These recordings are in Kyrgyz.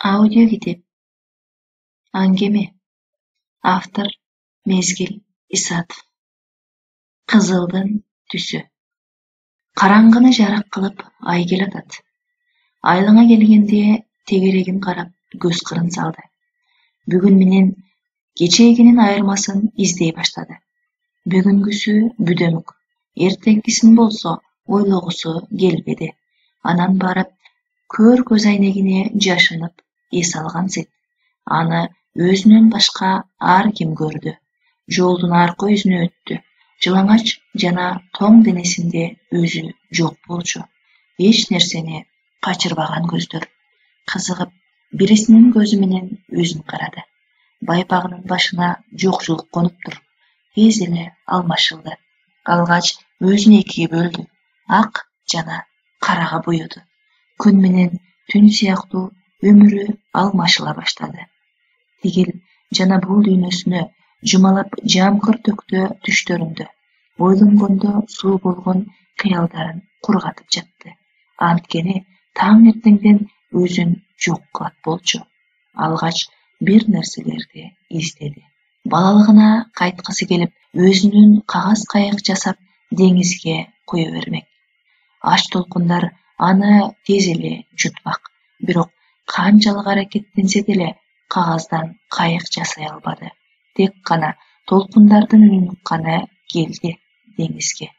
Аудио китеп. Әңгеме. Автор Мезгил Исатов. Қызылдың түсі. Қараңғыны жарық қылып ай келатат. Айлыңа келгенде тегерегін қарап көз қырын салды. Бүгін менен кечегенин айырмасын издей баштады. Бүгүнгүсү бүдөмүк. Эртеңкисин болсо ойлогусу келбеди. Анан барып көр көз айнегине жашынып эс алган сет. Аны өзүнөн башка ар ким көрдү. Жолдун аркы өзүнө өттү. Жылаңач жана тоң денесинде өзү жок болчу. Эч нерсени качырбаган көздөр. Кызыгып бирисинин көзү менен өзүн карады. Байпагынын башына жокчулук конуптур. Тез эле алмашылды. Алгач өзүн экиге бөлдү. Ак жана карага буюду. Күн менен түн сыяктуу өмүрү алмашыла баштады. Тигил жана бул дүйнөсүнө жумалап жамкыр төктө түштөрүндө ойлонгондо суу болгон кыялдарын кургатып жатты. Анткени таң эртеңден өзүн жок кылат болчу. Алгач бир нерселерди издеди. Балалыгына кайткысы келип, өзүнүн кагаз кайык жасап деңизге кое бермек. Аш толкундар аны тез эле жутпак. Бирок канчалык аракеттенсе деле кагаздан кайык жасай албады. Тек гана толкундардын үнүн укканы келди деңизге.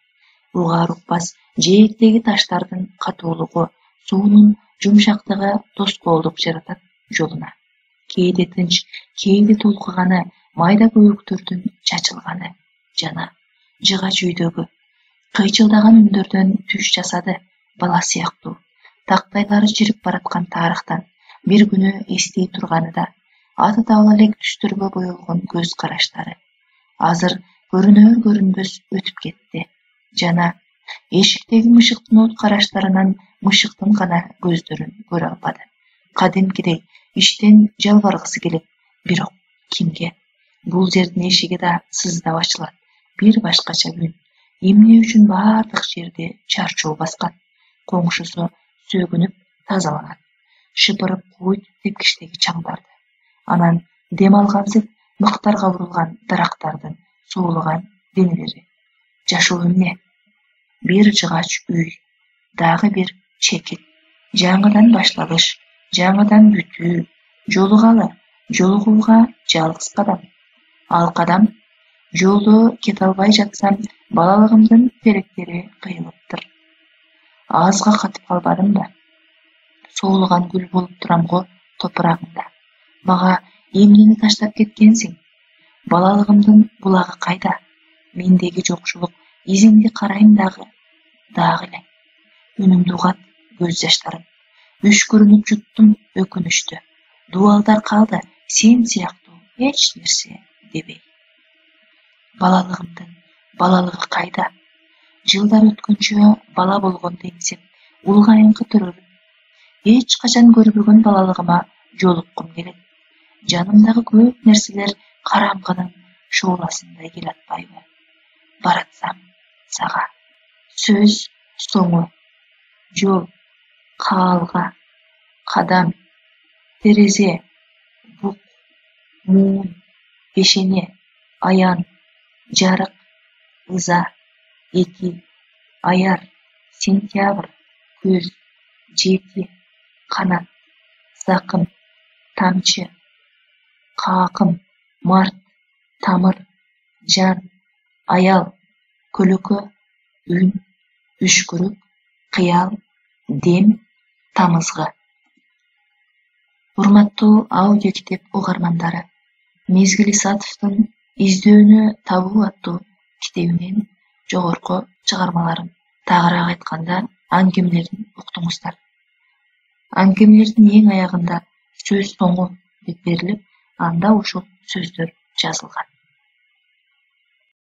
Угаар укпас жээктеги таштардын катуулугу, суунун жумшактыгы тоскоолдук жаратат жолуна. Кээде тынч, кээде толкуганы, майда көбүктөрдүн чачылганы жана жыгач үйдөгү кыйчылдаган үндөрдөн түш жасады. Бала сыяктуу тактайлары чирип бараткан тарыхтан бир күнү эстей турганы да аты табыла элек түстөргө боелгон көз караштары азыр көрүнөр көрүнбөс өтүп кетти жана эшиктеги мышыктын от караштарынан мышыктын гана көздөрүн көрө албады. Кадимкидей иштен жалбаргысы келет, бирок кимге? Бул жердин эшиги да сыздап ачылат. Бир башкача күн. Эмне үчүн баардык жерди чарчоо баскан? Коңшусу сөгүнүп тазаланат. Шыпырып койду тепкичтеги чаңдарды. Анан дем алган сет мыктарга урулган дарактардын суулган денелери. Жашоо эмне? Бир жыгач үй, дагы бир чекит. Жаңыдан башталыш, жаңыдан бүтүү. Жолугалы, жолугууга жалгыз кадам. Ал кадам жолдо кете албай жатсам, балалыгымдын теректери кыйылыптыр. Азга катып калбадым да. Соолуган гүл болуп турам го топурагыңда. Мага эмнени таштап кеткенсиң? Балалыгымдын булагы кайда? Мендеги жокчулук изиңди карайм дагы эле. Үнүмдү угат көз жаштарым. Үшкүрүнүп жуттум өкүнүчтү. Дубалдар калды, сен сыяктуу эч нерсе дебей. Балалыгымдын балалыгы кайда? Жылдар өткөнчө бала болгонду эңсеп, улгайыңкы төрөлүп, эч качан көрбөгөн балалыгыма жолуккум келет. Жанымдагы көп нерселер караңгынын шооласындай келатпайбы? Баратсам сага. Сөз соңу. Жол, каалга, кадам, терезе, бук, муун, бешене, аян, жарык, ыза, эки, аяр, сентябрь, көз, жети, канат, закым, тамчы, каакым, март, тамыр, жан, аял, көлөкө, үн, үшкүрүк, кыял, дем, тамызгы. Урматтуу аудио китеп угармандары, Мезгил Исатовдун «Издөөнү табуу» аттуу китебинен жогорку чыгармаларын, тагыраак айтканда аңгемелерин уктуңуздар. Аңгемелердин эң аягында сөз соңу деп берилип, анда ушул сөздөр жазылган.